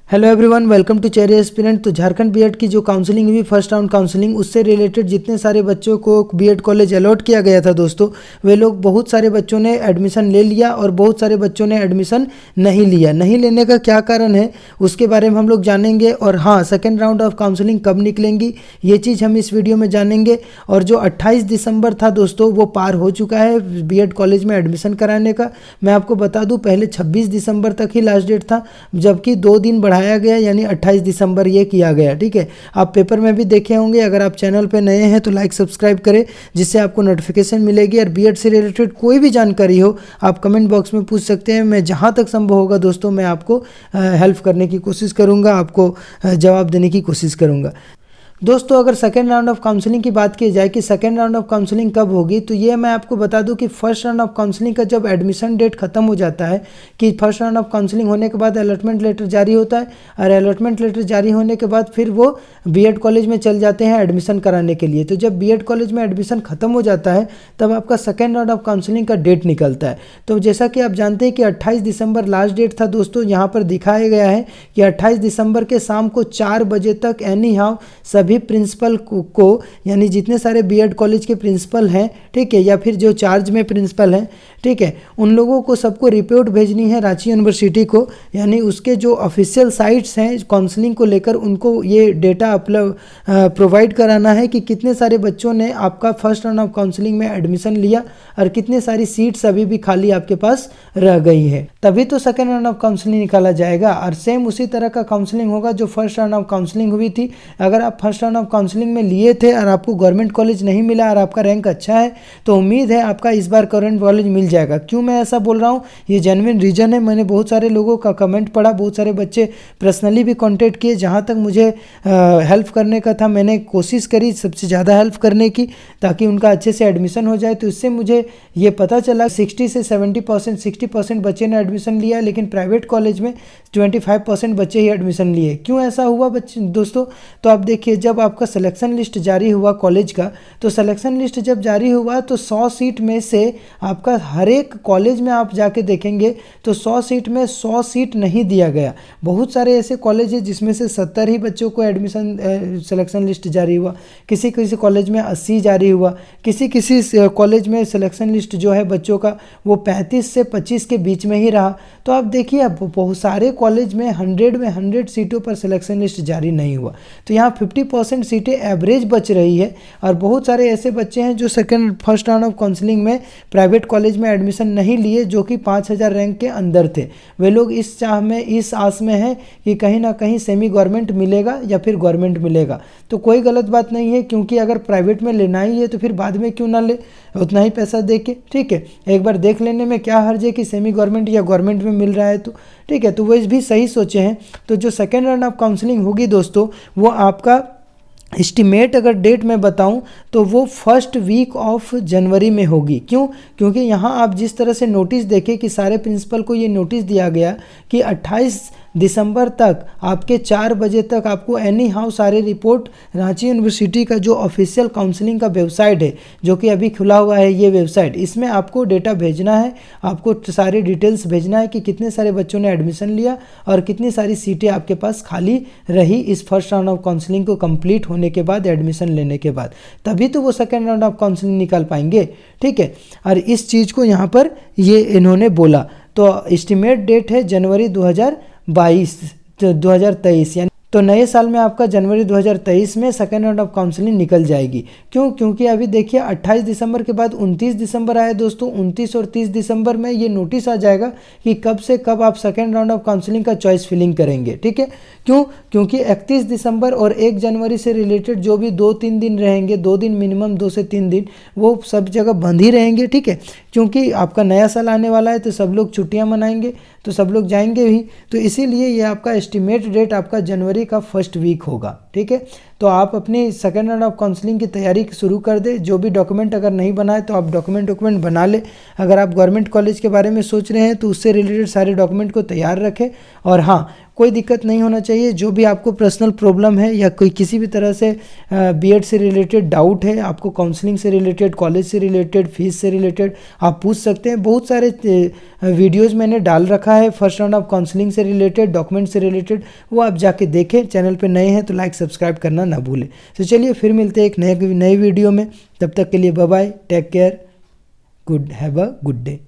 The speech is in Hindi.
Hello everyone, welcome to cherry aspirant. तो झारखंड बीएड की जो काउंसलिंग हुई, फर्स्ट राउंड काउंसलिंग, उससे रिलेटेड जितने सारे बच्चों को बीएड कॉलेज अलॉट किया गया था दोस्तों, वे लोग बहुत सारे बच्चों ने एडमिशन ले लिया और बहुत सारे बच्चों ने एडमिशन नहीं लिया। नहीं लेने का क्या कारण है उसके बारे में हम लोग जानेंगे। और हाँ, सेकेंड राउंड ऑफ काउंसलिंग कब निकलेंगी ये चीज़ हम इस वीडियो में जानेंगे। और जो 28 दिसंबर था दोस्तों, वो पार हो चुका है बीएड कॉलेज में एडमिशन कराने का। मैं आपको बता दूँ, पहले 26 दिसंबर तक ही लास्ट डेट था, जबकि 2 दिन बढ़ाया गया, यानी 28 दिसंबर ये किया गया। ठीक है, आप पेपर में भी देखे होंगे। अगर आप चैनल पे नए हैं तो लाइक सब्सक्राइब करें, जिससे आपको नोटिफिकेशन मिलेगी। और बीएड से रिलेटेड कोई भी जानकारी हो आप कमेंट बॉक्स में पूछ सकते हैं। मैं जहां तक संभव होगा दोस्तों, मैं आपको हेल्प करने की कोशिश करूंगा, आपको जवाब देने की कोशिश करूंगा। दोस्तों, अगर सेकेंड राउंड ऑफ काउंसलिंग की बात की जाए कि सेकेंड राउंड ऑफ काउंसलिंग कब होगी, तो ये मैं आपको बता दूं कि फर्स्ट राउंड ऑफ काउंसलिंग का जब एडमिशन डेट खत्म हो जाता है, कि फर्स्ट राउंड ऑफ काउंसलिंग होने के बाद अलॉटमेंट लेटर जारी होता है, और अलॉटमेंट लेटर जारी होने के बाद फिर वो बीएड कॉलेज में चल जाते हैं एडमिशन कराने के लिए। तो जब बीएड कॉलेज में एडमिशन खत्म हो जाता है, तब आपका सेकेंड राउंड ऑफ काउंसलिंग का डेट निकलता है। तो जैसा कि आप जानते हैं कि 28 दिसंबर लास्ट डेट था दोस्तों। यहाँ पर दिखाया गया है कि 28 दिसंबर के शाम को 4 बजे तक एनी हाउ सभी प्रिंसिपल को यानी जितने सारे बीएड कॉलेज के प्रिंसिपल हैं, ठीक है, या फिर जो चार्ज में प्रिंसिपल हैं, ठीक है, उन लोगों को सबको रिपोर्ट भेजनी है रांची यूनिवर्सिटी को। यानी उसके जो ऑफिशियल साइट्स हैं काउंसलिंग को लेकर, उनको ये डेटा प्रोवाइड कराना है कि कितने सारे बच्चों ने आपका फर्स्ट राउंड ऑफ काउंसलिंग में एडमिशन लिया और कितनी सारी सीट्स अभी भी खाली आपके पास रह गई है। तभी तो सेकेंड राउंड ऑफ काउंसलिंग निकाला जाएगा। और सेम उसी तरह का काउंसलिंग होगा जो फर्स्ट राउंड ऑफ काउंसलिंग हुई थी। अगर आप फर्स्ट राउंड ऑफ काउंसलिंग में लिए थे और आपको गवर्नमेंट कॉलेज नहीं मिला और आपका रैंक अच्छा है, तो उम्मीद है आपका इस बार गवर्नमेंट कॉलेज मिल जाएगा। क्यों मैं ऐसा बोल रहा हूँ, ये जेन्युइन रीजन है। मैंने बहुत सारे लोगों का कमेंट पढ़ा, बहुत सारे बच्चे पर्सनली भी कांटेक्ट किए। जहाँ तक मुझे हेल्प करने का था, मैंने कोशिश करी सबसे ज़्यादा हेल्प करने की, ताकि उनका अच्छे से एडमिशन हो जाए। तो इससे मुझे ये पता चला 60 से 70%, 60% बच्चे ने एडमिशन लिया, लेकिन प्राइवेट कॉलेज में 25% बच्चे ही एडमिशन लिए। क्यों ऐसा हुआ बच्चे दोस्तों? तो आप देखिए, जब आपका सिलेक्शन लिस्ट जारी हुआ कॉलेज का, तो सिलेक्शन लिस्ट जब जारी हुआ तो 100 सीट में से आपका हर एक कॉलेज में आप जाके देखेंगे तो 100 सीट में 100 सीट नहीं दिया गया। बहुत सारे ऐसे कॉलेज हैं जिसमें से 70 ही बच्चों को एडमिशन सिलेक्शन लिस्ट जारी हुआ, किसी किसी कॉलेज में 80 जारी हुआ, किसी किसी कॉलेज में सिलेक्शन लिस्ट जो है बच्चों का वो 35 से 25 के बीच में ही रहा। तो आप देखिए, बहुत सारे कॉलेज में 100 सीटों पर सिलेक्शन लिस्ट जारी नहीं हुआ। तो यहाँ 50% सीटें एवरेज बच रही है। और बहुत सारे ऐसे बच्चे हैं जो फर्स्ट राउंड ऑफ काउंसलिंग में प्राइवेट कॉलेज में एडमिशन नहीं लिए, जो कि 5000 रैंक के अंदर थे। वे लोग इस चाह में, इस आस में हैं कि कहीं ना कहीं सेमी गवर्नमेंट मिलेगा या फिर गवर्नमेंट मिलेगा। तो कोई गलत बात नहीं है, क्योंकि अगर प्राइवेट में लेना ही है तो फिर बाद में क्यों ना ले, उतना ही पैसा दे के। ठीक है, एक बार देख लेने में क्या हर्ज है कि सेमी गवर्नमेंट या गवर्नमेंट में मिल रहा है तो ठीक है। तो वो भी सही सोचे हैं। तो जो सेकेंड राउंड ऑफ काउंसलिंग होगी दोस्तों, वो आपका एस्टिमेट अगर डेट में बताऊं तो वो फर्स्ट वीक ऑफ जनवरी में होगी। क्यों? क्योंकि यहाँ आप जिस तरह से नोटिस देखें कि सारे प्रिंसिपल को ये नोटिस दिया गया कि 28 दिसंबर तक आपके 4 बजे तक आपको एनी हाउ सारे रिपोर्ट रांची यूनिवर्सिटी का जो ऑफिशियल काउंसलिंग का वेबसाइट है, जो कि अभी खुला हुआ है ये वेबसाइट, इसमें आपको डेटा भेजना है, आपको सारी डिटेल्स भेजना है कि कितने सारे बच्चों ने एडमिशन लिया और कितनी सारी सीटें आपके पास खाली रही इस फर्स्ट राउंड ऑफ काउंसलिंग को कंप्लीट होने के बाद, एडमिशन लेने के बाद। तभी तो वो सेकेंड राउंड ऑफ काउंसलिंग निकाल पाएंगे। ठीक है, और इस चीज़ को यहाँ पर ये इन्होंने बोला। तो एस्टिमेट डेट है जनवरी 2023, यानी तो नए साल में आपका जनवरी 2023 में सेकेंड राउंड ऑफ काउंसलिंग निकल जाएगी। क्यों? क्योंकि अभी देखिए 28 दिसंबर के बाद 29 दिसंबर आए दोस्तों। 29 और 30 दिसंबर में ये नोटिस आ जाएगा कि कब से कब आप सेकेंड राउंड ऑफ काउंसलिंग का चॉइस फिलिंग करेंगे। ठीक है, क्यों? क्योंकि 31 दिसंबर और 1 जनवरी से रिलेटेड जो भी 2-3 दिन रहेंगे, 2 दिन मिनिमम, 2 से 3 दिन, वो सब जगह बंद ही रहेंगे। ठीक है, क्योंकि आपका नया साल आने वाला है तो सब लोग छुट्टियाँ मनाएंगे, तो सब लोग जाएंगे भी। तो इसीलिए ये आपका एस्टिमेट डेट आपका जनवरी का फर्स्ट वीक होगा। ठीक। ठीक है। तो आप अपनी सेकेंड राउंड ऑफ काउंसलिंग की तैयारी शुरू कर दें। जो भी डॉक्यूमेंट अगर नहीं बनाए तो आप डॉक्यूमेंट बना ले। अगर आप गवर्नमेंट कॉलेज के बारे में सोच रहे हैं तो उससे रिलेटेड सारे डॉक्यूमेंट को तैयार रखें। और हाँ, कोई दिक्कत नहीं होना चाहिए। जो भी आपको पर्सनल प्रॉब्लम है या कोई किसी भी तरह से बीएड से रिलेटेड डाउट है, आपको काउंसलिंग से रिलेटेड, कॉलेज से रिलेटेड, फीस से रिलेटेड, आप पूछ सकते हैं। बहुत सारे वीडियोज़ मैंने डाल रखा है फर्स्ट राउंड ऑफ काउंसलिंग से रिलेटेड, डॉक्यूमेंट से रिलेटेड, वो आप जाके देखें। चैनल पे नए हैं तो लाइक सब्सक्राइब करना ना भूलें। तो चलिए फिर मिलते हैं एक नए वीडियो में। तब तक के लिए bye bye, take care, good, have a good day.